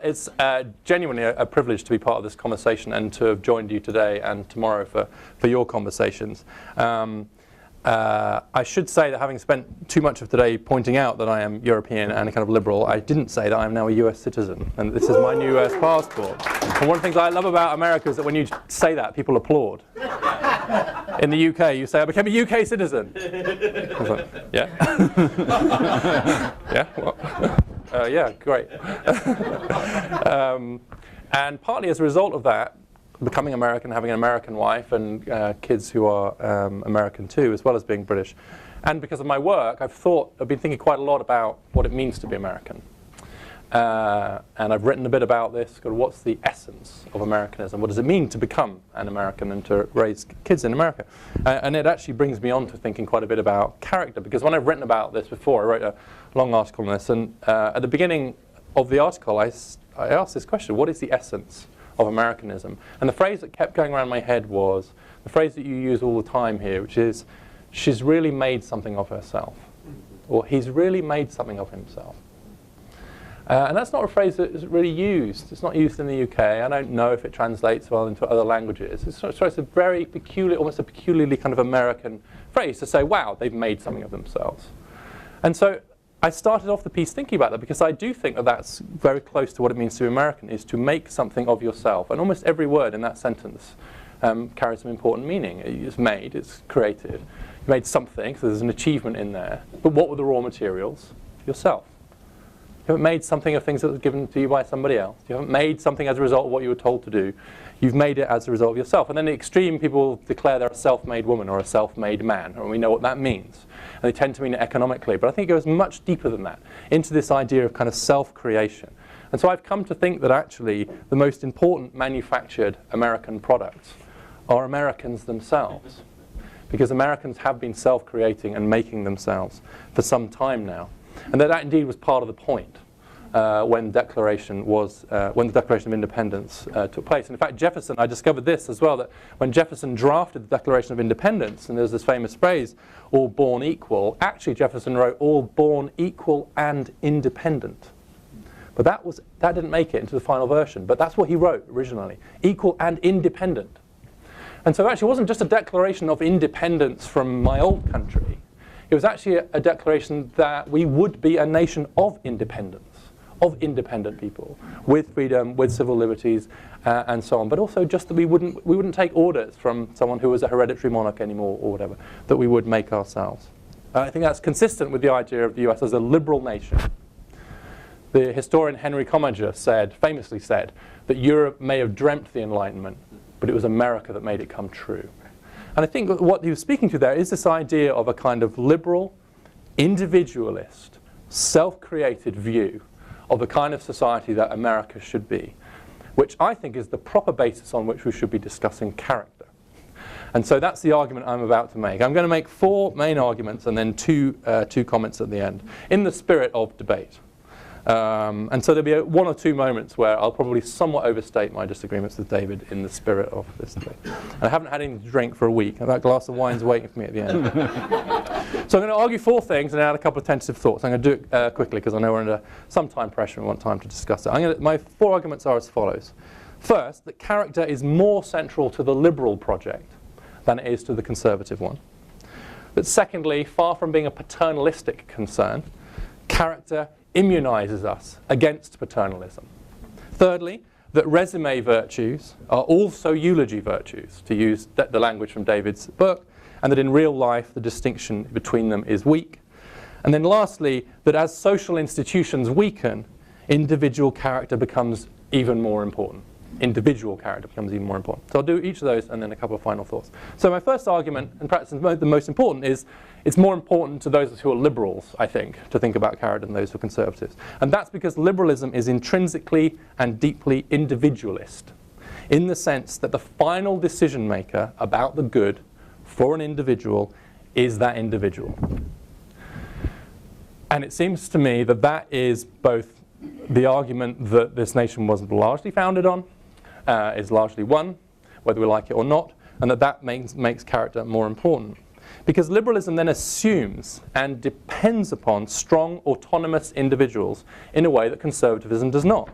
It's genuinely a privilege to be part of this conversation and to have joined you today and tomorrow for your conversations. I should say that having spent too much of today pointing out that I am European and a kind of liberal, I didn't say that I am now a US citizen, and this is my new US passport. And one of the things I love about America is that when you say that, people applaud. In the UK, you say, I became a UK citizen. I was like, yeah? Yeah? What? Yeah, great. And partly as a result of that, becoming American, having an American wife and kids who are American too, as well as being British. And because of my work, I've been thinking quite a lot about what it means to be American. And I've written a bit about this, what's the essence of Americanism? What does it mean to become an American and to raise kids in America? And it actually brings me on to thinking quite a bit about character, because when I've written about this before, I wrote a long article on this, and at the beginning of the article, I asked this question: what is the essence of Americanism? And the phrase that kept going around my head was the phrase that you use all the time here, which is, she's really made something of herself, or he's really made something of himself. And that's not a phrase that is really used. It's not used in the UK. I don't know if it translates well into other languages. It's a very peculiar, almost a peculiarly kind of American phrase to say, wow, they've made something of themselves. And so I started off the piece thinking about that, because I do think that that's very close to what it means to be American, is to make something of yourself. And almost every word in that sentence carries some important meaning. It's made, it's created. You made something, so there's an achievement in there. But what were the raw materials? Yourself. You haven't made something of things that was given to you by somebody else. You haven't made something as a result of what you were told to do. You've made it as a result of yourself. And then the extreme people declare they're a self-made woman or a self-made man, and we know what that means. And they tend to mean it economically. But I think it goes much deeper than that, into this idea of kind of self-creation. And so I've come to think that actually the most important manufactured American products are Americans themselves. Because Americans have been self-creating and making themselves for some time now. And that indeed was part of the point when the Declaration of Independence took place. And in fact, Jefferson, I discovered this as well, that when Jefferson drafted the Declaration of Independence, and there's this famous phrase, all born equal, actually Jefferson wrote all born equal and independent. But that didn't make it into the final version, but that's what he wrote originally, equal and independent. And so actually it wasn't just a declaration of independence from my old country. It was actually a declaration that we would be a nation of independence, of independent people, with freedom, with civil liberties, and so on. But also just that we wouldn't take orders from someone who was a hereditary monarch anymore, or whatever, that we would make ourselves. I think that's consistent with the idea of the US as a liberal nation. The historian Henry Commager famously said, that Europe may have dreamt the Enlightenment, but it was America that made it come true. And I think what he was speaking to there is this idea of a kind of liberal, individualist, self-created view of the kind of society that America should be, which I think is the proper basis on which we should be discussing character. And so that's the argument I'm about to make. I'm going to make 4 main arguments and then two comments at the end, in the spirit of debate. And so there'll be 1 or 2 moments where I'll probably somewhat overstate my disagreements with David in the spirit of this debate. And I haven't had anything to drink for a week, and that glass of wine's waiting for me at the end. So I'm going to argue 4 things and add a couple of tentative thoughts. I'm going to do it quickly because I know we're under some time pressure and want time to discuss it. My 4 arguments are as follows. First, that character is more central to the liberal project than it is to the conservative one. That secondly, far from being a paternalistic concern, character immunizes us against paternalism. Thirdly, that resume virtues are also eulogy virtues, to use the language from David's book, and that in real life the distinction between them is weak. And then lastly, that as social institutions weaken, individual character becomes even more important. Individual character becomes even more important. So I'll do each of those and then a couple of final thoughts. So my first argument, and perhaps the most important, is it's more important to those who are liberals, I think, to think about character than those who are conservatives. And that's because liberalism is intrinsically and deeply individualist, in the sense that the final decision maker about the good for an individual is that individual. And it seems to me that that is both the argument that this nation was largely founded on, is largely won, whether we like it or not, and that makes character more important. Because liberalism then assumes and depends upon strong autonomous individuals in a way that conservatism does not.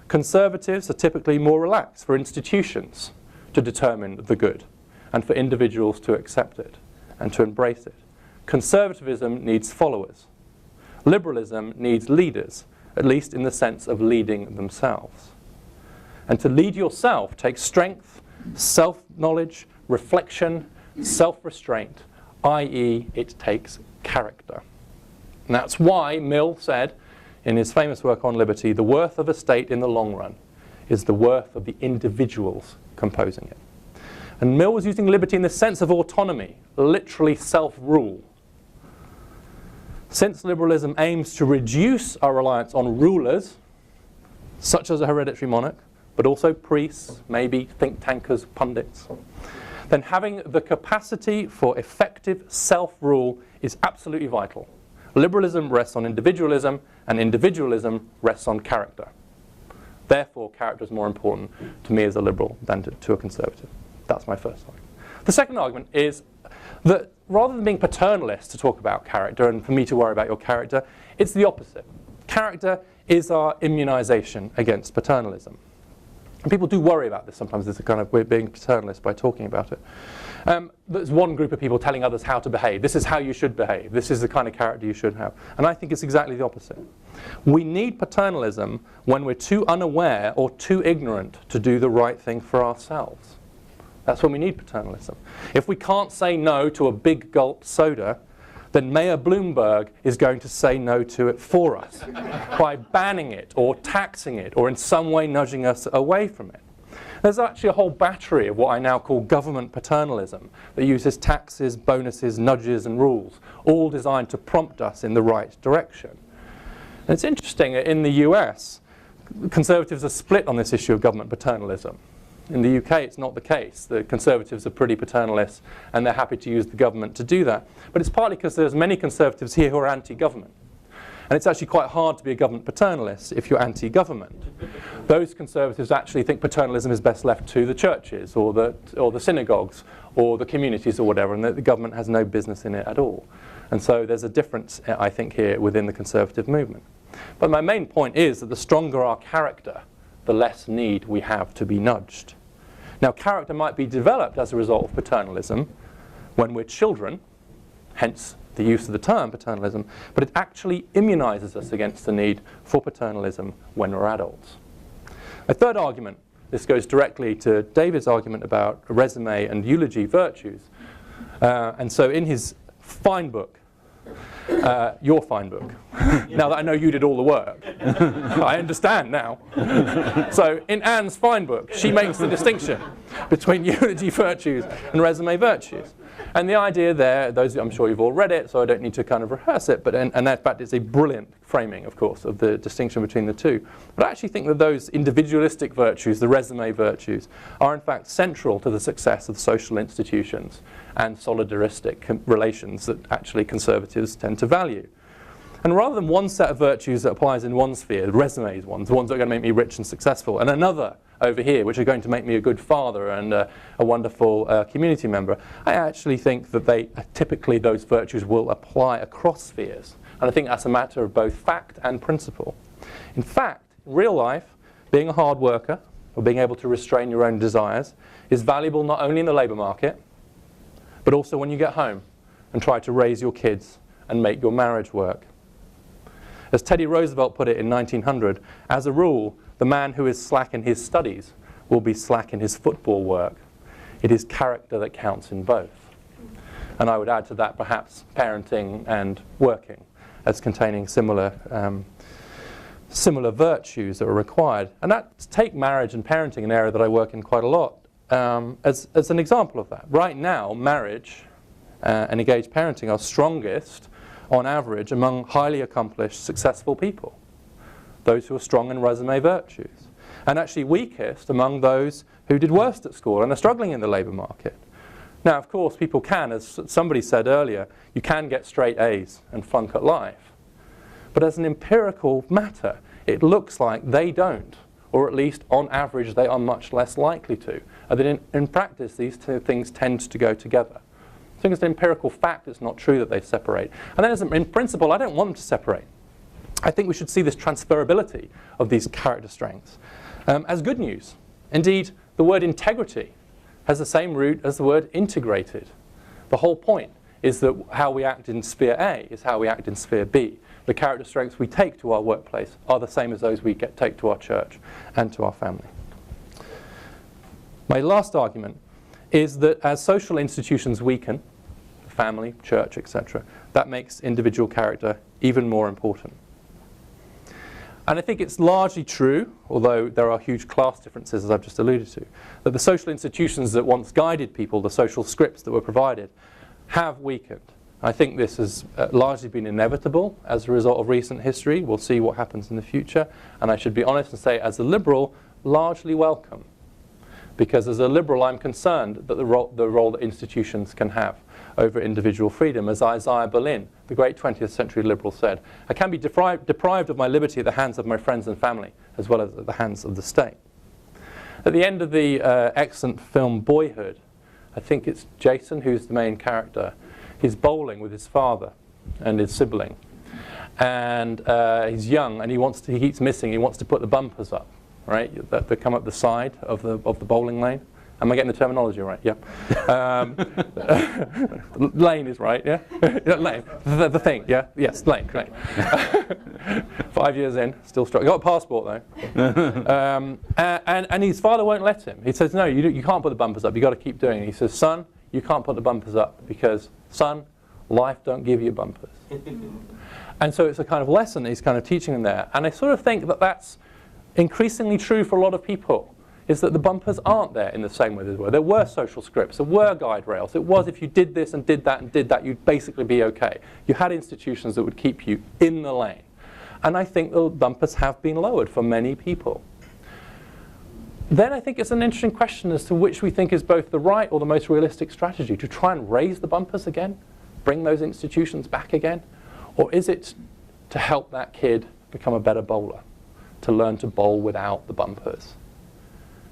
Conservatives are typically more relaxed for institutions to determine the good and for individuals to accept it and to embrace it. Conservatism needs followers. Liberalism needs leaders, at least in the sense of leading themselves. And to lead yourself takes strength, self-knowledge, reflection, self-restraint, i.e. it takes character. And that's why Mill said in his famous work on liberty, the worth of a state in the long run is the worth of the individuals composing it. And Mill was using liberty in the sense of autonomy, literally self-rule. Since liberalism aims to reduce our reliance on rulers, such as a hereditary monarch, but also priests, maybe think tankers, pundits, then having the capacity for effective self-rule is absolutely vital. Liberalism rests on individualism, and individualism rests on character. Therefore, character is more important to me as a liberal than to a conservative. That's my first argument. The second argument is that rather than being paternalist to talk about character and for me to worry about your character, it's the opposite. Character is our immunization against paternalism. And people do worry about this sometimes. There's a kind of, we're being paternalist by talking about it. There's one group of people telling others how to behave. This is how you should behave. This is the kind of character you should have. And I think it's exactly the opposite. We need paternalism when we're too unaware or too ignorant to do the right thing for ourselves. That's when we need paternalism. If we can't say no to a big gulp soda, then Mayor Bloomberg is going to say no to it for us by banning it or taxing it or in some way nudging us away from it. There's actually a whole battery of what I now call government paternalism that uses taxes, bonuses, nudges and rules, all designed to prompt us in the right direction. And it's interesting, in the US, conservatives are split on this issue of government paternalism. In the UK, it's not the case. The conservatives are pretty paternalist and they're happy to use the government to do that. But it's partly because there's many conservatives here who are anti-government. And it's actually quite hard to be a government paternalist if you're anti-government. Those conservatives actually think paternalism is best left to the churches or the synagogues or the communities or whatever, and that the government has no business in it at all. And so there's a difference, I think, here within the conservative movement. But my main point is that the stronger our character, the less need we have to be nudged. Now, character might be developed as a result of paternalism when we're children, hence the use of the term paternalism, but it actually immunizes us against the need for paternalism when we're adults. A third argument, this goes directly to David's argument about resume and eulogy virtues. And so in his fine book, your fine book, now that I know you did all the work, I understand now. So in Anne's fine book, she makes the distinction between eulogy virtues and resume virtues. And the idea there, I'm sure you've all read it, so I don't need to kind of rehearse it, but and in fact it's a brilliant framing, of course, of the distinction between the two. But I actually think that those individualistic virtues, the resume virtues, are in fact central to the success of social institutions and solidaristic relations that actually conservatives tend to value. And rather than one set of virtues that applies in one sphere, the resumes ones, the ones that are going to make me rich and successful, and another over here, which are going to make me a good father and a wonderful community member, I actually think that typically those virtues will apply across spheres. And I think that's a matter of both fact and principle. In fact, in real life, being a hard worker, or being able to restrain your own desires, is valuable not only in the labour market, but also when you get home and try to raise your kids and make your marriage work. As Teddy Roosevelt put it in 1900, as a rule, the man who is slack in his studies will be slack in his football work. It is character that counts in both. And I would add to that perhaps parenting and working as containing similar virtues that are required. And take marriage and parenting, an area that I work in quite a lot, as an example of that. Right now, marriage and engaged parenting are strongest on average among highly accomplished, successful people, those who are strong in resume virtues, and actually weakest among those who did worst at school and are struggling in the labour market. Now, of course, people can, as somebody said earlier, you can get straight A's and flunk at life. But as an empirical matter, it looks like they don't, or at least on average they are much less likely to. And then in practice, these two things tend to go together. think it's an empirical fact it's not true that they separate. And then in principle, I don't want them to separate. I think we should see this transferability of these character strengths as good news. Indeed, the word integrity has the same root as the word integrated. The whole point is that how we act in sphere A is how we act in sphere B. The character strengths we take to our workplace are the same as those we take to our church and to our family. My last argument is that as social institutions weaken, family, church, etc., that makes individual character even more important. And I think it's largely true, although there are huge class differences, as I've just alluded to, that the social institutions that once guided people, the social scripts that were provided, have weakened. I think this has largely been inevitable as a result of recent history. We'll see what happens in the future. And I should be honest and say, as a liberal, largely welcome. Because as a liberal, I'm concerned that the role that institutions can have over individual freedom. As Isaiah Berlin, the great 20th century liberal, said, I can be deprived of my liberty at the hands of my friends and family, as well as at the hands of the state. At the end of the excellent film Boyhood, I think it's Jason who's the main character. He's bowling with his father and his sibling. And he's young and he keeps missing. He wants to put the bumpers up, right? That come up the side of the bowling lane. Am I getting the terminology right? Yeah. Lane is right, yeah? Lane. The thing, yeah? Yes, lane, right. 5 years in, still struggling. Got a passport though. And his father won't let him. He says, no, you can't put the bumpers up. You've got to keep doing it. He says, son, you can't put the bumpers up because, son, life don't give you bumpers. And so it's a kind of lesson he's kind of teaching them there. And I sort of think that that's increasingly true for a lot of people, is that the bumpers aren't there in the same way they were. There were social scripts, there were guide rails. It was if you did this and did that and did that, you'd basically be okay. You had institutions that would keep you in the lane. And I think the bumpers have been lowered for many people. Then I think it's an interesting question as to which we think is both the right or the most realistic strategy, to try and raise the bumpers again, bring those institutions back again, or is it to help that kid become a better bowler, to learn to bowl without the bumpers?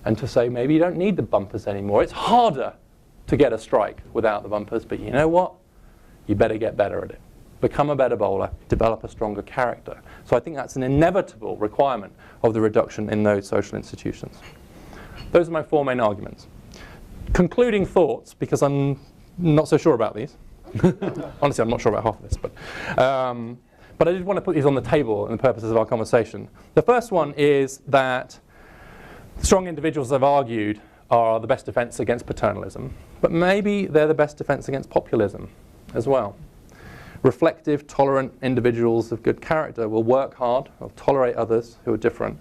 And to say, maybe you don't need the bumpers anymore. It's harder to get a strike without the bumpers, but you know what? You better get better at it. Become a better bowler, develop a stronger character. So I think that's an inevitable requirement of the reduction in those social institutions. Those are my four main arguments. Concluding thoughts, because I'm not so sure about these. Honestly, I'm not sure about half of this, but I did want to put these on the table in the purposes of our conversation. The first one is that strong individuals, I've argued, are the best defense against paternalism, but maybe they're the best defense against populism as well. Reflective, tolerant individuals of good character will work hard, will tolerate others who are different,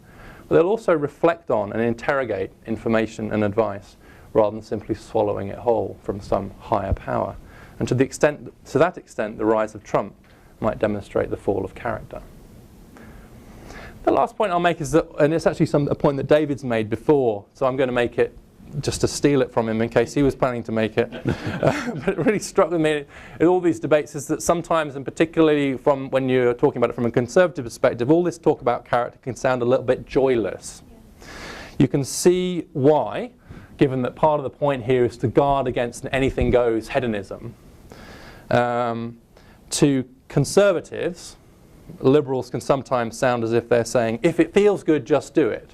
but they'll also reflect on and interrogate information and advice rather than simply swallowing it whole from some higher power. And to that extent, the rise of Trump might demonstrate the fall of character. The last point I'll make is that, and it's actually a point that David's made before, so I'm going to make it just to steal it from him in case he was planning to make it. But it really struck with me in all these debates is that sometimes, and particularly from when you're talking about it from a conservative perspective, all this talk about character can sound a little bit joyless. Yeah. You can see why, given that part of the point here is to guard against an anything goes hedonism. To conservatives, liberals can sometimes sound as if they're saying, if it feels good, just do it.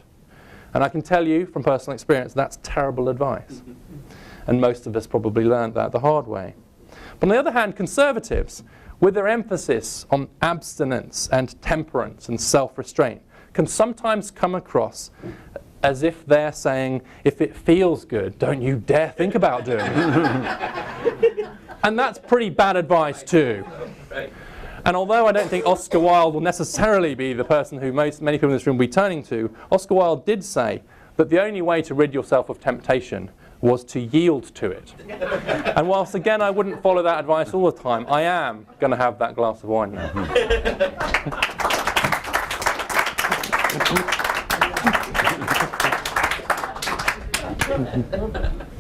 And I can tell you from personal experience, that's terrible advice. And most of us probably learned that the hard way. But on the other hand, conservatives, with their emphasis on abstinence and temperance and self-restraint, can sometimes come across as if they're saying, if it feels good, don't you dare think about doing it. And that's pretty bad advice too. And although I don't think Oscar Wilde will necessarily be the person who many people in this room will be turning to, Oscar Wilde did say that the only way to rid yourself of temptation was to yield to it. And whilst again I wouldn't follow that advice all the time, I am going to have that glass of wine now.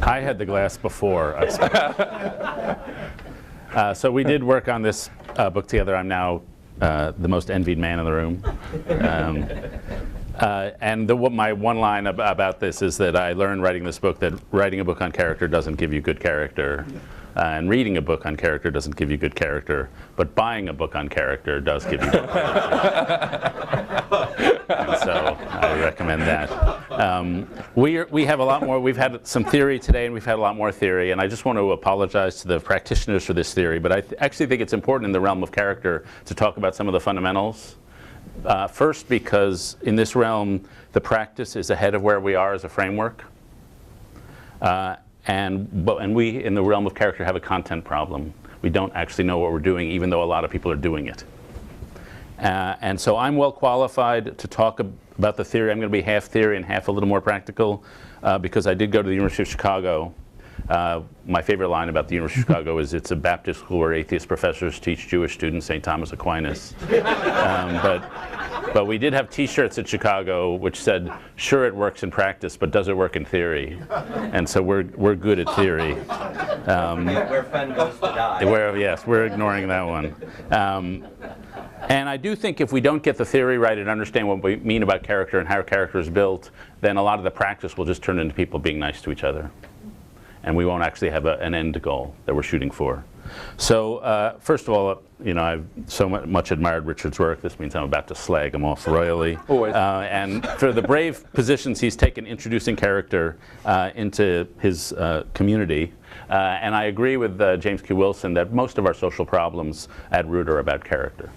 I had the glass before. So we did work on this book together. I'm now the most envied man in the room. And my one line about this is that I learned writing this book that writing a book on character doesn't give you good character. And reading a book on character doesn't give you good character, but buying a book on character does give you good character. And so I recommend that. We have a lot more. We've had some theory today, and we've had a lot more theory. And I just want to apologize to the practitioners for this theory, but I actually think it's important in the realm of character to talk about some of the fundamentals. First, because in this realm, the practice is ahead of where we are as a framework. And we, in the realm of character, have a content problem. We don't actually know what we're doing, even though a lot of people are doing it. And so I'm well qualified to talk about the theory. I'm going to be half theory and half a little more practical, because I did go to the University of Chicago. My favorite line about the University of Chicago is it's a Baptist school where atheist professors teach Jewish students St. Thomas Aquinas. But we did have T-shirts at Chicago which said, "Sure, it works in practice, but does it work in theory?" And so we're good at theory. Where fun goes to die. Yes, we're ignoring that one. And I do think if we don't get the theory right and understand what we mean about character and how character is built, then a lot of the practice will just turn into people being nice to each other. And we won't actually have an end goal that we're shooting for. So first of all, I've so much admired Richard's work. This means I'm about to slag him off royally. Always. And for the brave positions he's taken introducing character into his community. And I agree with James Q. Wilson that most of our social problems at root are about character.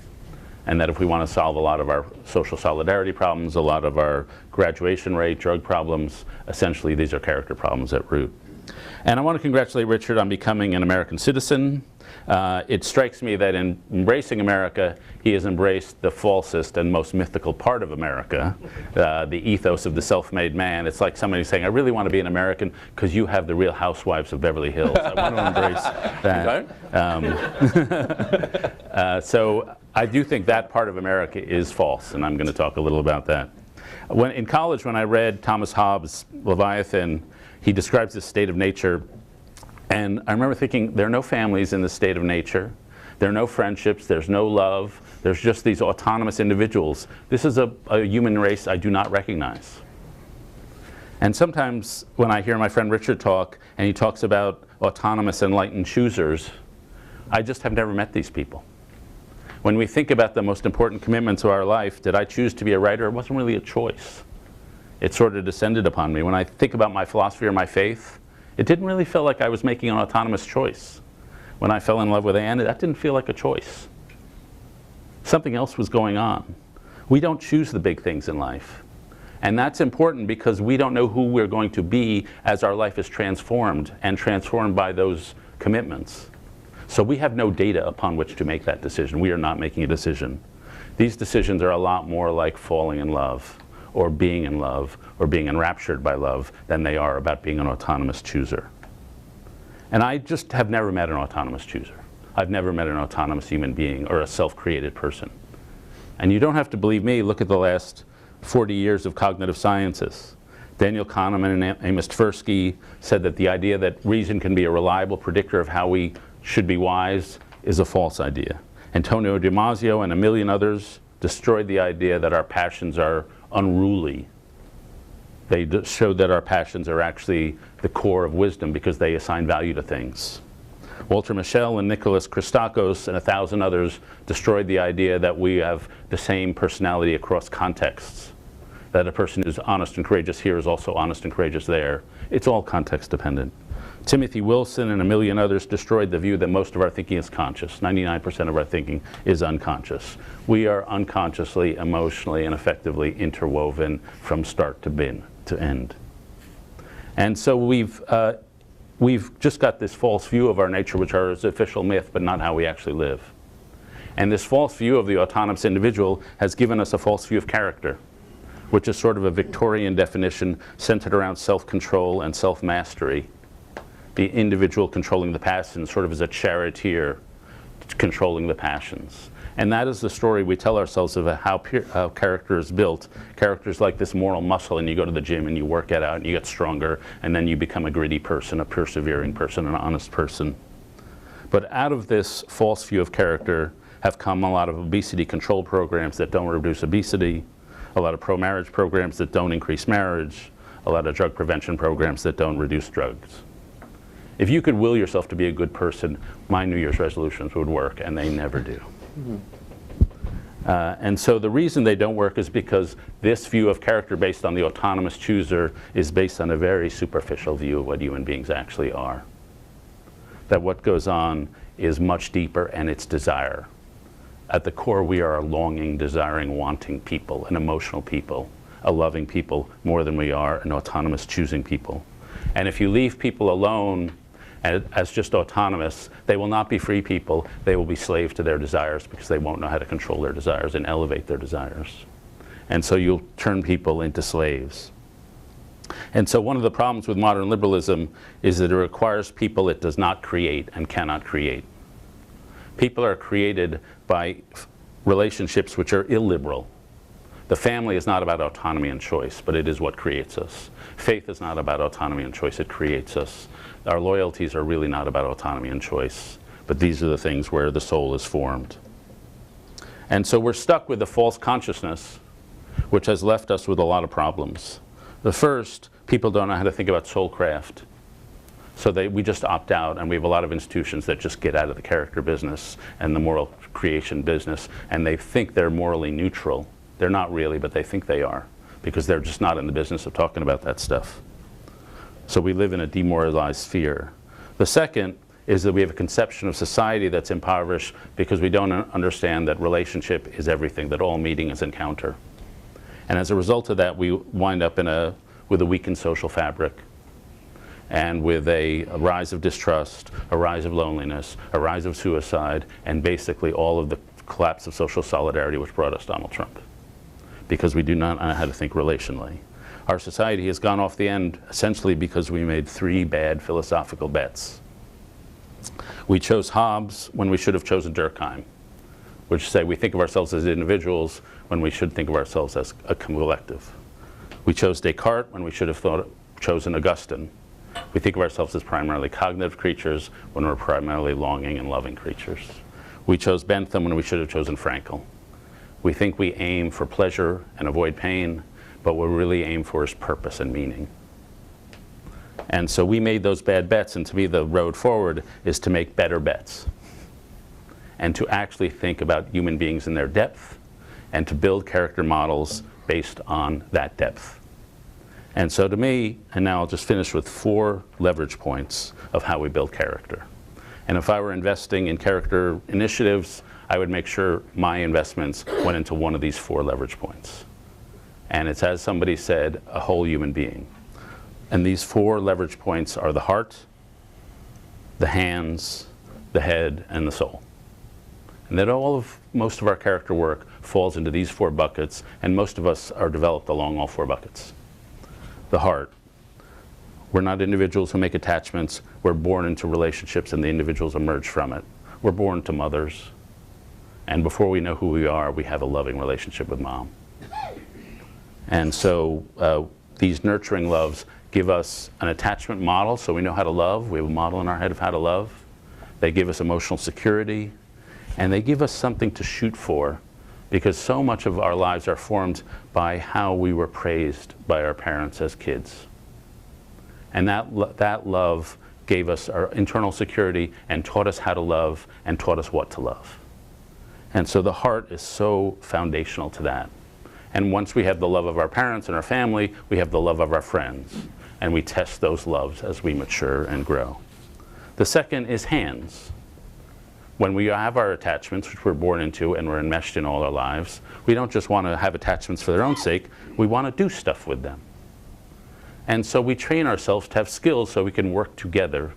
And that if we want to solve a lot of our social solidarity problems, a lot of our graduation rate, drug problems, essentially these are character problems at root. And I want to congratulate Richard on becoming an American citizen. It strikes me that in embracing America, he has embraced the falsest and most mythical part of America, the ethos of the self-made man. It's like somebody saying, "I really want to be an American because you have the Real Housewives of Beverly Hills." I want to embrace that. So I do think that part of America is false, and I'm going to talk a little about that. In college, when I read Thomas Hobbes' Leviathan, he describes this state of nature, and I remember thinking, there are no families in this state of nature. There are no friendships. There's no love. There's just these autonomous individuals. This is a human race I do not recognize. And sometimes when I hear my friend Richard talk, and he talks about autonomous enlightened choosers, I just have never met these people. When we think about the most important commitments of our life, did I choose to be a writer? It wasn't really a choice. It sort of descended upon me. When I think about my philosophy or my faith, it didn't really feel like I was making an autonomous choice. When I fell in love with Anne, that didn't feel like a choice. Something else was going on. We don't choose the big things in life. And that's important because we don't know who we're going to be as our life is transformed, and transformed by those commitments. So we have no data upon which to make that decision. We are not making a decision. These decisions are a lot more like falling in love, or being in love, or being enraptured by love, than they are about being an autonomous chooser. And I just have never met an autonomous chooser. I've never met an autonomous human being or a self-created person. And you don't have to believe me. Look at the last 40 years of cognitive sciences. Daniel Kahneman and Amos Tversky said that the idea that reason can be a reliable predictor of how we should be wise is a false idea. Antonio Damasio and a million others destroyed the idea that our passions are unruly. They showed that our passions are actually the core of wisdom because they assign value to things. Walter Mischel and Nicholas Christakis and 1,000 others destroyed the idea that we have the same personality across contexts, that a person who's honest and courageous here is also honest and courageous there. It's all context dependent. Timothy Wilson and a million others destroyed the view that most of our thinking is conscious. 99% of our thinking is unconscious. We are unconsciously, emotionally, and effectively interwoven from start to end. And so we've just got this false view of our nature, which is official myth, but not how we actually live. And this false view of the autonomous individual has given us a false view of character, which is sort of a Victorian definition centered around self-control and self-mastery. The individual controlling the passions, sort of as a charioteer controlling the passions. And that is the story we tell ourselves of how character is built. Character is like this moral muscle, and you go to the gym and you work it out and you get stronger, and then you become a gritty person, a persevering person, an honest person. But out of this false view of character have come a lot of obesity control programs that don't reduce obesity, a lot of pro-marriage programs that don't increase marriage, a lot of drug prevention programs that don't reduce drugs. If you could will yourself to be a good person, my New Year's resolutions would work, and they never do. And so the reason they don't work is because this view of character based on the autonomous chooser is based on a very superficial view of what human beings actually are. That what goes on is much deeper, and it's desire. At the core, we are a longing, desiring, wanting people, an emotional people, a loving people, more than we are an autonomous choosing people. And if you leave people alone as just autonomous, they will not be free people. They will be slave to their desires because they won't know how to control their desires and elevate their desires. And so you'll turn people into slaves. And so one of the problems with modern liberalism is that it requires people it does not create and cannot create. People are created by relationships which are illiberal. The family is not about autonomy and choice, but it is what creates us. Faith is not about autonomy and choice, it creates us. Our loyalties are really not about autonomy and choice, but these are the things where the soul is formed. And so we're stuck with the false consciousness, which has left us with a lot of problems. The first, people don't know how to think about soulcraft. So we just opt out, and we have a lot of institutions that just get out of the character business and the moral creation business, and they think they're morally neutral. They're not really, but they think they are, because they're just not in the business of talking about that stuff. So we live in a demoralized sphere. The second is that we have a conception of society that's impoverished because we don't understand that relationship is everything, that all meeting is encounter. And as a result of that, we wind up with a weakened social fabric, and with a rise of distrust, a rise of loneliness, a rise of suicide, and basically all of the collapse of social solidarity which brought us Donald Trump, because we do not know how to think relationally. Our society has gone off the end essentially because we made 3 bad philosophical bets. We chose Hobbes when we should have chosen Durkheim, which say we think of ourselves as individuals when we should think of ourselves as a collective. We chose Descartes when we should have chosen Augustine. We think of ourselves as primarily cognitive creatures when we're primarily longing and loving creatures. We chose Bentham when we should have chosen Frankl. We think we aim for pleasure and avoid pain, but what we really aim for is purpose and meaning. And so we made those bad bets, and to me the road forward is to make better bets and to actually think about human beings in their depth and to build character models based on that depth. And so to me, and now I'll just finish with 4 leverage points of how we build character. And if I were investing in character initiatives, I would make sure my investments went into one of these 4 leverage points. And it's, as somebody said, a whole human being. And these 4 leverage points are the heart, the hands, the head, and the soul. And that most of our character work falls into these 4 buckets, and most of us are developed along all 4 buckets. The heart. We're not individuals who make attachments. We're born into relationships, and the individuals emerge from it. We're born to mothers. And before we know who we are, we have a loving relationship with mom. And so these nurturing loves give us an attachment model, so we know how to love. We have a model in our head of how to love. They give us emotional security, and they give us something to shoot for, because so much of our lives are formed by how we were praised by our parents as kids. And that love gave us our internal security and taught us how to love and taught us what to love. And so the heart is so foundational to that. And once we have the love of our parents and our family, we have the love of our friends. And we test those loves as we mature and grow. The second is hands. When we have our attachments, which we're born into and we're enmeshed in all our lives, we don't just want to have attachments for their own sake, we want to do stuff with them. And so we train ourselves to have skills so we can work together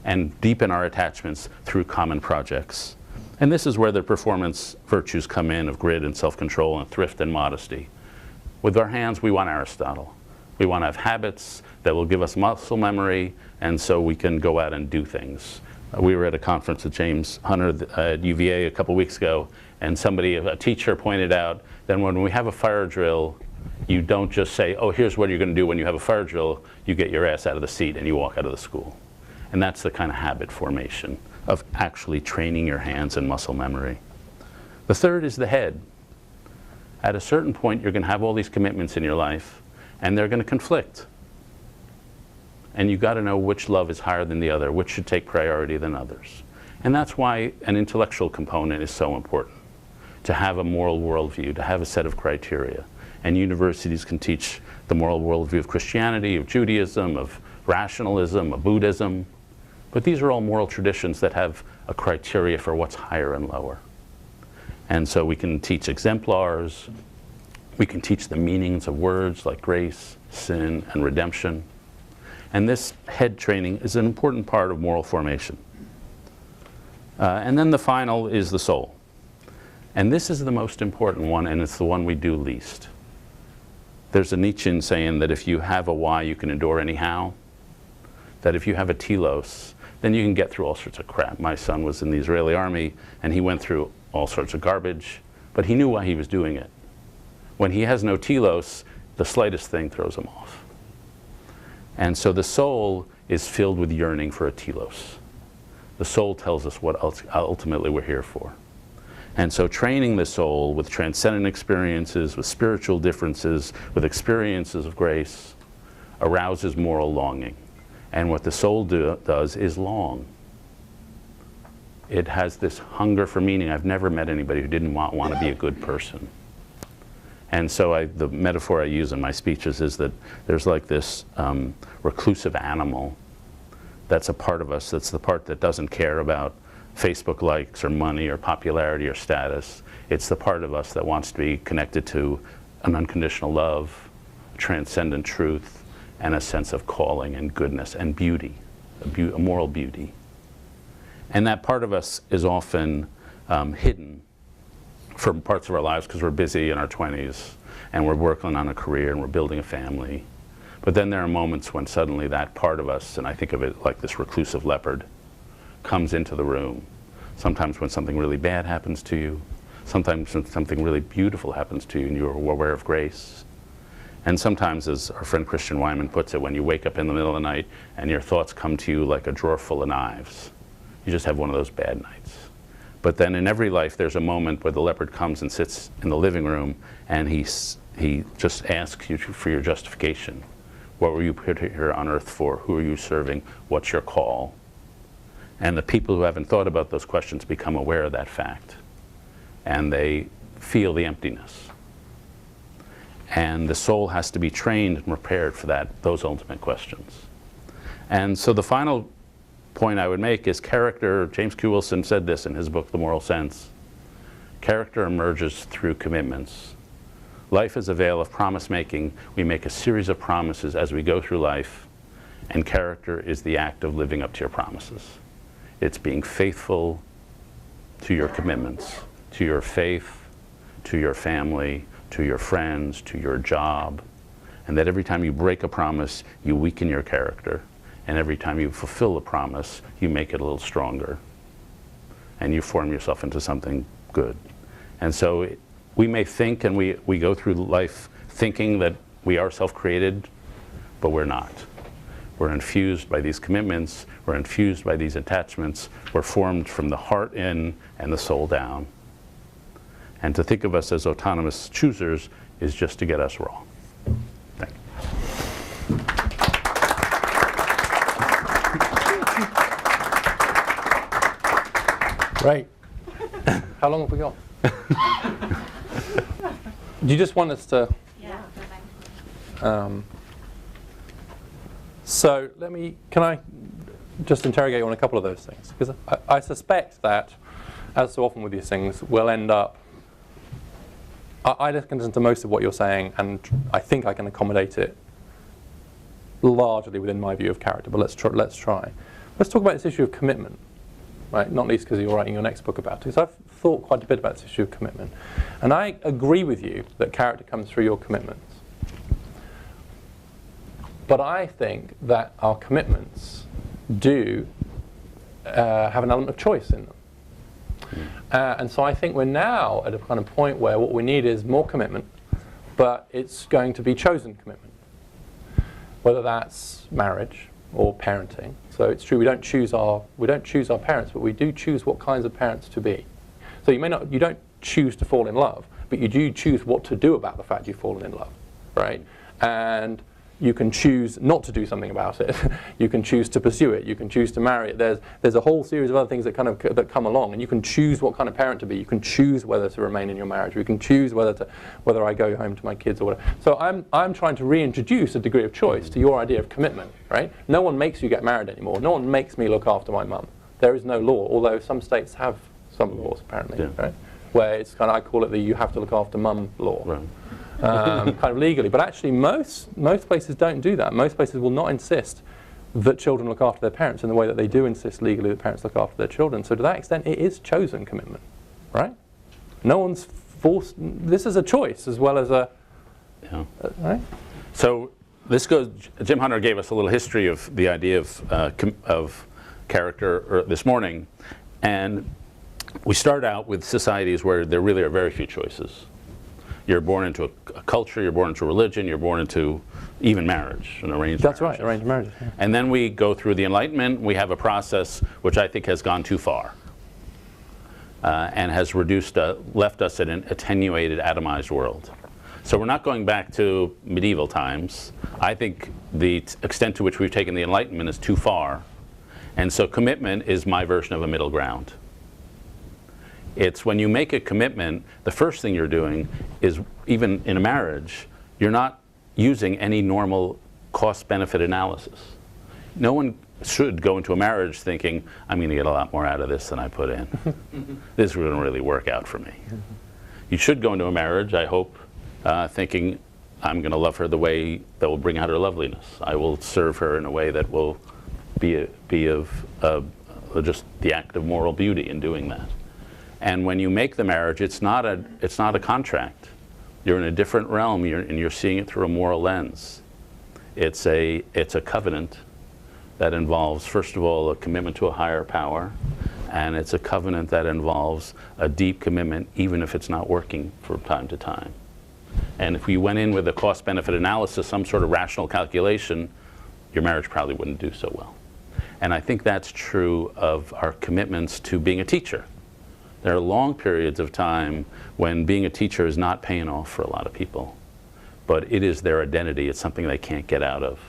and deepen our attachments through common projects. And this is where the performance virtues come in of grit and self-control and thrift and modesty. With our hands, we want Aristotle. We want to have habits that will give us muscle memory, and so we can go out and do things. We were at a conference with James Hunter at UVA a couple weeks ago, and a teacher pointed out that when we have a fire drill, you don't just say, oh, here's what you're going to do when you have a fire drill. You get your ass out of the seat and you walk out of the school. And that's the kind of habit formation of actually training your hands and muscle memory. The third is the head. At a certain point, you're going to have all these commitments in your life, and they're going to conflict. And you've got to know which love is higher than the other, which should take priority than others. And that's why an intellectual component is so important, to have a moral worldview, to have a set of criteria. And universities can teach the moral worldview of Christianity, of Judaism, of rationalism, of Buddhism. But these are all moral traditions that have a criteria for what's higher and lower. And so we can teach exemplars. We can teach the meanings of words like grace, sin, and redemption. And this head training is an important part of moral formation. And then the final is the soul. And this is the most important one, and it's the one we do least. There's a Nietzschean saying that if you have a why, you can endure any how. That if you have a telos, then you can get through all sorts of crap. My son was in the Israeli army, and he went through all sorts of garbage, but he knew why he was doing it. When he has no telos, the slightest thing throws him off. And so the soul is filled with yearning for a telos. The soul tells us what ultimately we're here for. And so training the soul with transcendent experiences, with spiritual differences, with experiences of grace, arouses moral longing. And what the soul does is long. It has this hunger for meaning. I've never met anybody who didn't want to be a good person. And so the metaphor I use in my speeches is that there's like this reclusive animal that's a part of us, that's the part that doesn't care about Facebook likes or money or popularity or status. It's the part of us that wants to be connected to an unconditional love, transcendent truth, and a sense of calling and goodness and beauty, a moral beauty. And that part of us is often hidden from parts of our lives because we're busy in our 20s and we're working on a career and we're building a family. But then there are moments when suddenly that part of us, and I think of it like this reclusive leopard, comes into the room. Sometimes when something really bad happens to you, sometimes when something really beautiful happens to you and you're aware of grace. And sometimes, as our friend Christian Wyman puts it, when you wake up in the middle of the night and your thoughts come to you like a drawer full of knives. You just have one of those bad nights. But then in every life there's a moment where the leopard comes and sits in the living room and he just asks you for your justification. What were you put here on earth for? Who are you serving? What's your call? And the people who haven't thought about those questions become aware of that fact. And they feel the emptiness. And the soul has to be trained and prepared for those ultimate questions. And so the final point I would make is character. James Q. Wilson said this in his book, The Moral Sense. Character emerges through commitments. Life is a veil of promise-making. We make a series of promises as we go through life, and character is the act of living up to your promises. It's being faithful to your commitments, to your faith, to your family, to your friends, to your job, and that every time you break a promise, you weaken your character, and every time you fulfill a promise, you make it a little stronger, and you form yourself into something good. And so we may think, and we go through life thinking that we are self-created, but we're not. We're infused by these commitments, we're infused by these attachments, we're formed from the heart in and the soul down. And to think of us as autonomous choosers is just to get us wrong. Thank you. Great. How long have we got? Do you just want us to? Yeah. So can I just interrogate you on a couple of those things? Because I suspect that, as so often with these things, we'll end up, I listen to most of what you're saying, and I think I can accommodate it largely within my view of character, but let's try. Let's talk about this issue of commitment, right? Not least because you're writing your next book about it. Because I've thought quite a bit about this issue of commitment. And I agree with you that character comes through your commitments. But I think that our commitments do have an element of choice in them. And so I think we're now at a kind of point where what we need is more commitment, but it's going to be chosen commitment, whether that's marriage or parenting. So it's true we don't choose our parents, but we do choose what kinds of parents to be. So you don't choose to fall in love, but you do choose what to do about the fact you've fallen in love, right? And you can choose not to do something about it. You can choose to pursue it. You can choose to marry it. There's a whole series of other things that that come along, and you can choose what kind of parent to be. You can choose whether to remain in your marriage. You can choose whether I go home to my kids or whatever. So I'm trying to reintroduce a degree of choice to your idea of commitment, right? No one makes you get married anymore. No one makes me look after my mum. There is no law, although some states have some laws apparently, right? Where it's kind of, I call it the you have to look after mum law. Right. Kind of legally, but actually most places don't do that. Most places will not insist that children look after their parents in the way that they do insist legally that parents look after their children. So to that extent, it is chosen commitment, right? No one's forced. This is a choice as well as a. Yeah. Right? So this goes. Jim Hunter gave us a little history of the idea of character this morning, and we start out with societies where there really are very few choices. You're born into a culture, you're born into a religion, you're born into even marriage, an arranged marriage. That's right, arranged marriages. Yeah. And then we go through the Enlightenment. We have a process which I think has gone too far and has left us in an attenuated, atomized world. So we're not going back to medieval times. I think the extent to which we've taken the Enlightenment is too far. And so commitment is my version of a middle ground. It's when you make a commitment, the first thing you're doing is, even in a marriage, you're not using any normal cost-benefit analysis. No one should go into a marriage thinking, I'm going to get a lot more out of this than I put in. This wouldn't really work out for me. You should go into a marriage, I hope, thinking, I'm going to love her the way that will bring out her loveliness. I will serve her in a way that will be of just the act of moral beauty in doing that. And when you make the marriage, it's not a contract. You're in a different realm, and you're seeing it through a moral lens. It's a covenant that involves, first of all, a commitment to a higher power, and it's a covenant that involves a deep commitment, even if it's not working from time to time. And if you went in with a cost-benefit analysis, some sort of rational calculation, your marriage probably wouldn't do so well. And I think that's true of our commitments to being a teacher. There are long periods of time when being a teacher is not paying off for a lot of people, but it is their identity. It's something they can't get out of,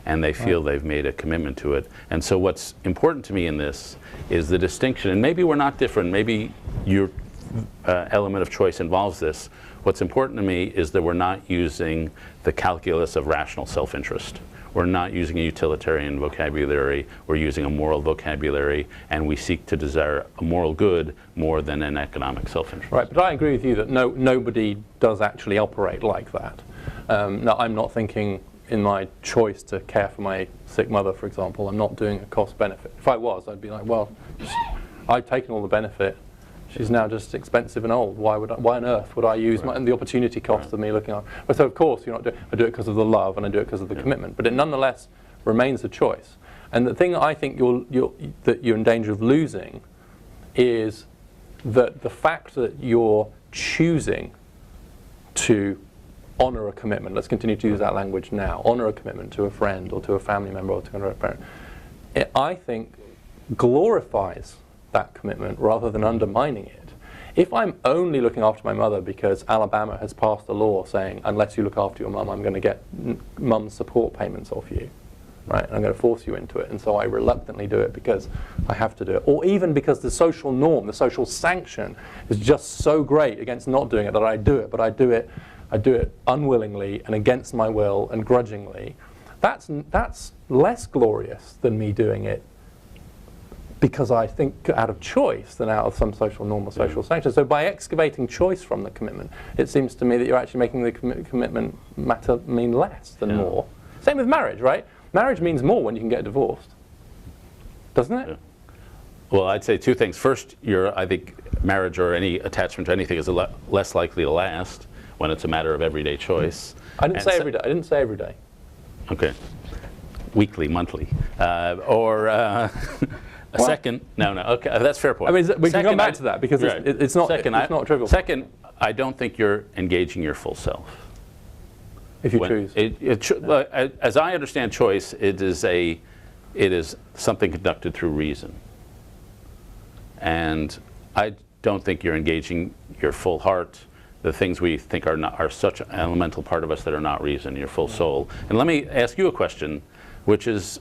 and they feel they've made a commitment to it. And so what's important to me in this is the distinction, and maybe we're not different, maybe your element of choice involves this. What's important to me is that we're not using the calculus of rational self-interest. We're not using a utilitarian vocabulary, we're using a moral vocabulary, and we seek to desire a moral good more than an economic self-interest. Right, but I agree with you that nobody does actually operate like that. No, I'm not thinking in my choice to care for my sick mother, for example, I'm not doing a cost-benefit. If I was, I'd be like, well, I've taken all the benefit. She's now just expensive and old. Why on earth would I use the opportunity cost of me looking after? But so of course, I do it because of the love and I do it because of the commitment. But it nonetheless remains a choice. And the thing that I think that you're in danger of losing is that the fact that you're choosing to honor a commitment. Let's continue to use that language now. Honor a commitment to a friend or to a family member or to a parent. It, I think, glorifies that commitment rather than undermining it. If I'm only looking after my mother because Alabama has passed a law saying unless you look after your mum, I'm going to get mum's support payments off you, right? And I'm going to force you into it, and so I reluctantly do it because I have to do it, or even because the social norm, the social sanction is just so great against not doing it that I do it, but I do it unwillingly and against my will and grudgingly. That's less glorious than me doing it because I think out of choice than out of some social norm or social sanction. So by excavating choice from the commitment, it seems to me that you're actually making the commitment matter mean less than more. Same with marriage, right? Marriage means more when you can get divorced, doesn't it? Yeah. Well, I'd say two things. First, I think marriage or any attachment to anything is less likely to last when it's a matter of everyday choice. I didn't say every day. I didn't say every day. Okay. Weekly, monthly, second, no, okay, that's a fair point. I mean, we can come back to that because it's not trivial. Second, I don't think you're engaging your full self. If you choose. As I understand choice, it is something conducted through reason. And I don't think you're engaging your full heart, the things we think are such an elemental part of us that are not reason, your full soul. And let me ask you a question, which is,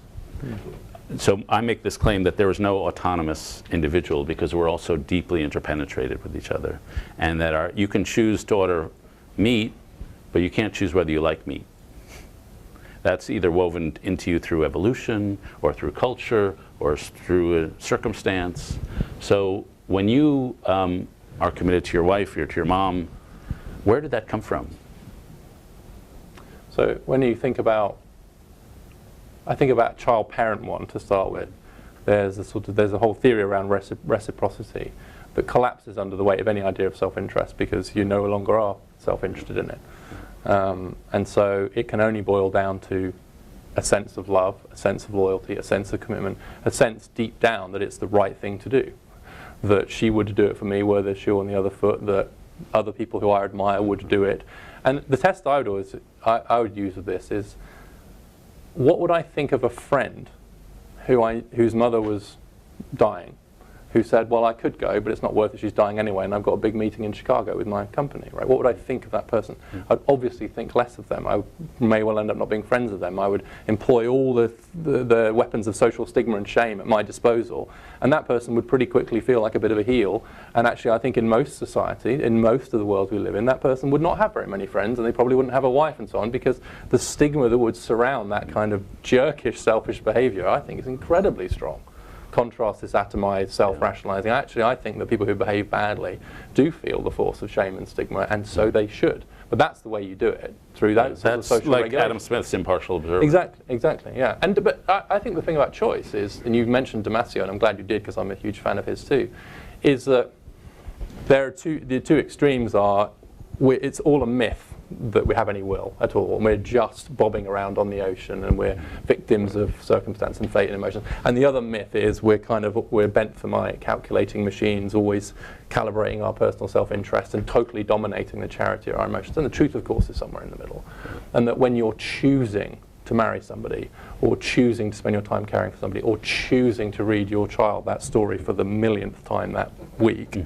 so I make this claim that there is no autonomous individual because we're all so deeply interpenetrated with each other, and that you can choose to order meat, but you can't choose whether you like meat. That's either woven into you through evolution, or through culture, or through a circumstance. So when you are committed to your wife or to your mom, where did that come from? So when you think about, I think about child-parent one to start with. There's a whole theory around reciprocity that collapses under the weight of any idea of self-interest because you no longer are self-interested in it. And so it can only boil down to a sense of love, a sense of loyalty, a sense of commitment, a sense deep down that it's the right thing to do. That she would do it for me were the shoe on the other foot, that other people who I admire would do it. And the test I would use of this is, what would I think of a friend whose mother was dying, who said, well, I could go, but it's not worth it, she's dying anyway, and I've got a big meeting in Chicago with my company, right? What would I think of that person? I'd obviously think less of them. I may well end up not being friends with them. I would employ all the weapons of social stigma and shame at my disposal, and that person would pretty quickly feel like a bit of a heel. And actually, I think in most society, in most of the world we live in, that person would not have very many friends, and they probably wouldn't have a wife and so on, because the stigma that would surround that kind of jerkish, selfish behavior, I think, is incredibly strong. Contrast this atomized, self-rationalizing. Actually, I think that people who behave badly do feel the force of shame and stigma, and so they should. But that's the way you do it, through that sort of social like regulation. Adam Smith's impartial observer. Exactly, yeah. But I think the thing about choice is, and you've mentioned Damasio, and I'm glad you did because I'm a huge fan of his too, is that the two extremes are, it's all a myth that we have any will at all, and we're just bobbing around on the ocean, and we're victims of circumstance and fate and emotions. And the other myth is we're bent for my calculating machines, always calibrating our personal self-interest and totally dominating the charity of our emotions. And the truth, of course, is somewhere in the middle. And that when you're choosing to marry somebody, or choosing to spend your time caring for somebody, or choosing to read your child that story for the millionth time that week,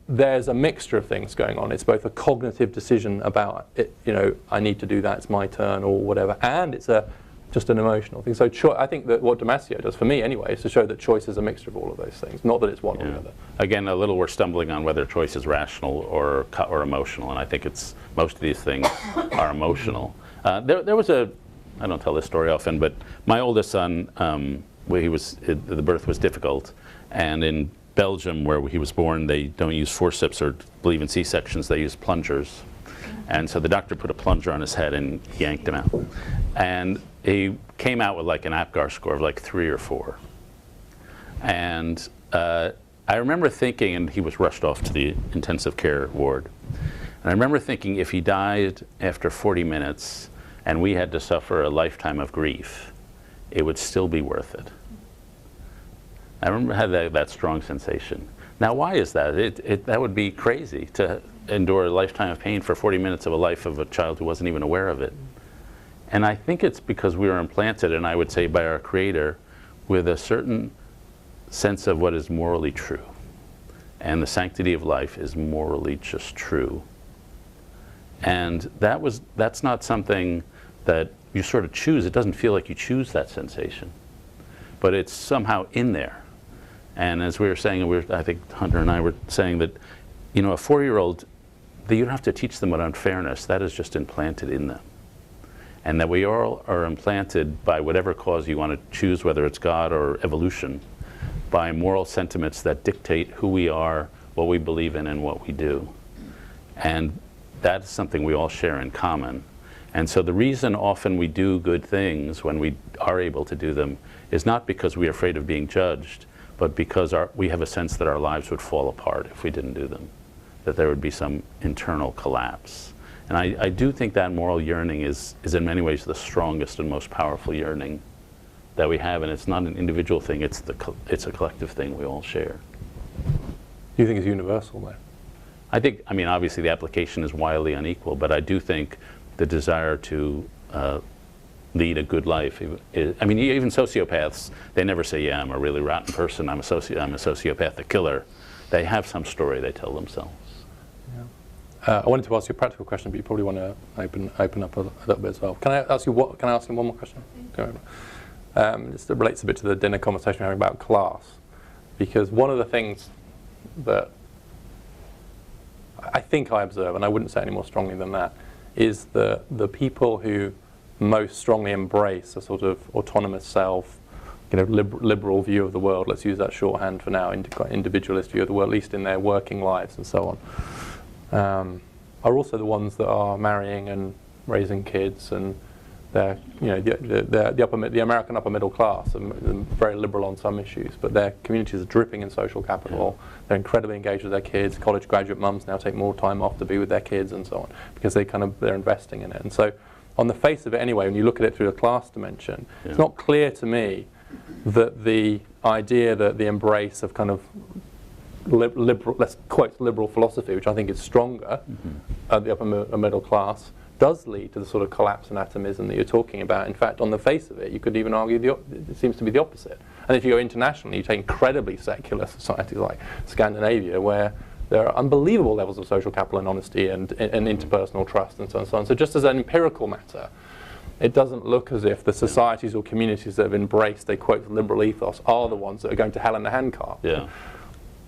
there's a mixture of things going on. It's both a cognitive decision about it, I need to do that, it's my turn, or whatever, and it's just an emotional thing. So I think that what Damasio does, for me anyway, is to show that choice is a mixture of all of those things, not that it's one or the other. Again, a little we're stumbling on whether choice is rational or emotional, and I think most of these things are emotional. There was I don't tell this story often, but my oldest son, the birth was difficult, and in Belgium, where he was born, they don't use forceps or believe in C-sections, they use plungers. And so the doctor put a plunger on his head and yanked him out. And he came out with like an APGAR score of like 3 or 4. And I remember thinking, and he was rushed off to the intensive care ward, and I remember thinking if he died after 40 minutes, and we had to suffer a lifetime of grief, it would still be worth it. I remember I had that strong sensation. Now, why is that? That would be crazy to endure a lifetime of pain for 40 minutes of a life of a child who wasn't even aware of it. And I think it's because we were implanted, and I would say by our Creator, with a certain sense of what is morally true. And the sanctity of life is morally just true. And that's not something that you sort of choose. It doesn't feel like you choose that sensation, but it's somehow in there. And as we were saying, I think Hunter and I were saying that, a 4-year-old, that you don't have to teach them about unfairness. That is just implanted in them. And that we all are implanted by whatever cause you want to choose, whether it's God or evolution, by moral sentiments that dictate who we are, what we believe in, and what we do. And that's something we all share in common. And so the reason often we do good things when we are able to do them is not because we are afraid of being judged, but because we have a sense that our lives would fall apart if we didn't do them, that there would be some internal collapse. And I do think that moral yearning is in many ways the strongest and most powerful yearning that we have, and it's not an individual thing, it's a collective thing we all share. Do you think it's universal though? I mean, obviously the application is wildly unequal, but I do think the desire to lead a good life. I mean, even sociopaths, they never say, yeah, I'm a really rotten person, I'm a sociopath, a killer. They have some story they tell themselves. I wanted to ask you a practical question, but you probably want to open up a little bit as well. Can I ask you one more question? Just it relates a bit to the dinner conversation we're having about class, because one of the things that I think I observe, and I wouldn't say any more strongly than that, is the people who most strongly embrace a sort of autonomous self, liberal view of the world, let's use that shorthand for now, individualist view of the world, at least in their working lives and so on, are also the ones that are marrying and raising kids, and they're, the American upper middle class are very liberal on some issues, but their communities are dripping in social capital. They're incredibly engaged with their kids. College graduate mums now take more time off to be with their kids and so on, because they're investing in it. And so, on the face of it anyway, when you look at it through a class dimension, it's not clear to me that the idea that the embrace of kind of liberal, let's quote liberal philosophy, which I think is stronger at the upper middle class, does lead to the sort of collapse and atomism that you're talking about. In fact, on the face of it, you could even argue it seems to be the opposite. And if you go internationally, you take incredibly secular societies like Scandinavia, where there are unbelievable levels of social capital and honesty and interpersonal trust and so on and so on. So just as an empirical matter, it doesn't look as if the societies or communities that have embraced a quote liberal ethos are the ones that are going to hell in the handcart. Yeah.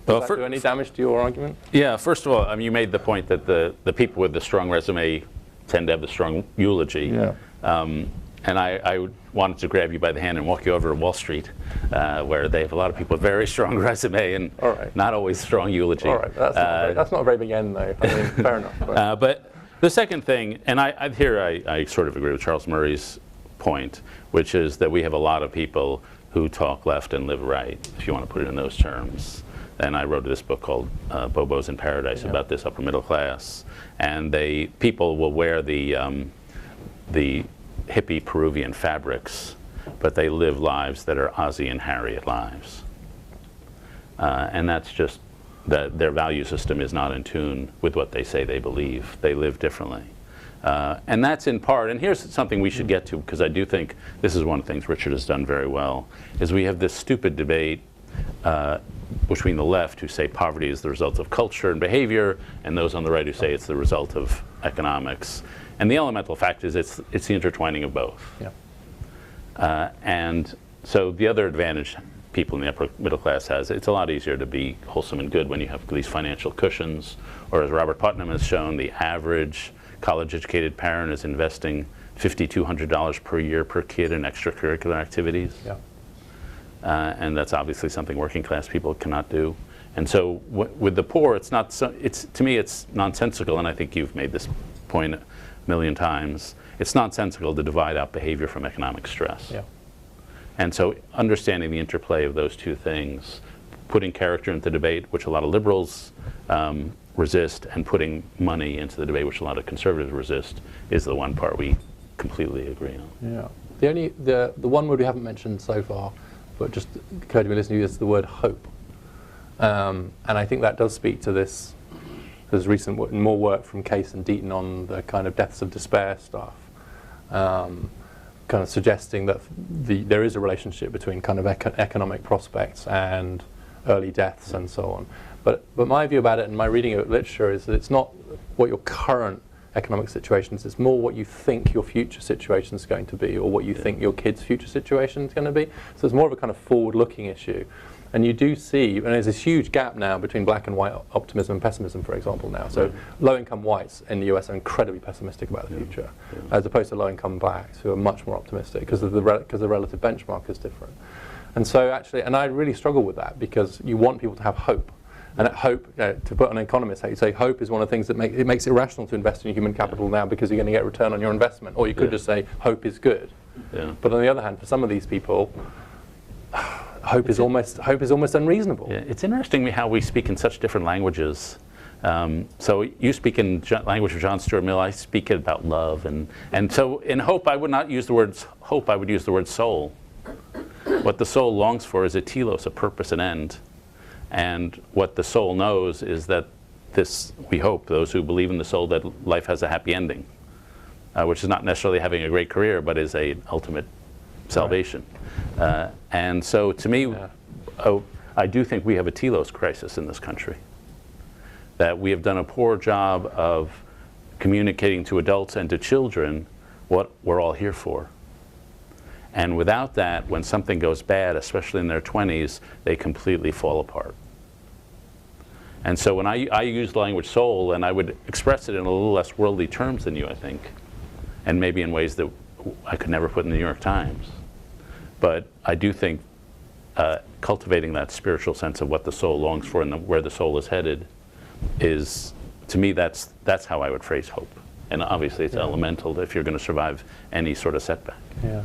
Does that do any damage to your argument? Yeah, first of all, you made the point that the people with the strong resume tend to have the strong eulogy. Yeah. And I wanted to grab you by the hand and walk you over to Wall Street, where they have a lot of people with very strong resume and not always strong eulogy. All right, that's not a very big end, though. I mean, fair enough. But the second thing, and I sort of agree with Charles Murray's point, which is that we have a lot of people who talk left and live right, if you want to put it in those terms. And I wrote this book called Bobos in Paradise about this upper middle class. And people will wear the hippie Peruvian fabrics, but they live lives that are Ozzie and Harriet lives. And that's just that their value system is not in tune with what they say they believe. They live differently. And that's in part, and here's something we should get to, because I do think this is one of the things Richard has done very well, is we have this stupid debate between the left who say poverty is the result of culture and behavior, and those on the right who say it's the result of economics. And the elemental fact is it's the intertwining of both. Yeah. And so the other advantage people in the upper middle class has, it's a lot easier to be wholesome and good when you have these financial cushions, or as Robert Putnam has shown, the average college-educated parent is investing $5,200 per year per kid in extracurricular activities. Yeah. And that's obviously something working class people cannot do. And so with the poor, it's not to me it's nonsensical, and I think you've made this point a million times. It's nonsensical to divide out behavior from economic stress. Yeah. And so understanding the interplay of those two things, putting character into debate, which a lot of liberals resist, and putting money into the debate, which a lot of conservatives resist, is the one part we completely agree on. Yeah. The one word we haven't mentioned so far, but just occurred to me listening to you, is the word hope. And I think that does speak to this. There's recent more work from Case and Deaton on the kind of deaths of despair stuff, kind of suggesting that there is a relationship between kind of economic prospects and early deaths and so on. But my view about it and my reading of literature is that it's not what your current economic situation is, it's more what you think your future situation is going to be, or what you think your kid's future situation is going to be. So it's more of a kind of forward-looking issue. And you do see, and there's this huge gap now between black and white optimism and pessimism, for example, now. So low-income whites in the US are incredibly pessimistic about the future, as opposed to low-income blacks who are much more optimistic, because the relative benchmark is different. And so actually, and I really struggle with that, because you want people to have hope. And hope, to put an economist, how you say hope is one of the things that makes it irrational to invest in human capital now, because you're going to get a return on your investment. Or you could just say hope is good. Yeah. But on the other hand, for some of these people, hope is almost unreasonable. Yeah. It's interesting how we speak in such different languages. So you speak in language of John Stuart Mill. I speak about love, and so in hope, I would not use the word hope. I would use the word soul. What the soul longs for is a telos, a purpose, an end. And what the soul knows is that we hope, those who believe in the soul, that life has a happy ending, which is not necessarily having a great career, but is a ultimate salvation. And so to me, I do think we have a telos crisis in this country. that we have done a poor job of communicating to adults and to children what we're all here for. And without that, when something goes bad, especially in their 20s, they completely fall apart. And so when I use the language soul, and I would express it in a little less worldly terms than you, I think, and maybe in ways that I could never put in the New York Times. But I do think cultivating that spiritual sense of what the soul longs for and where the soul is headed is, to me, that's how I would phrase hope. And obviously it's elemental if you're going to survive any sort of setback. Yeah.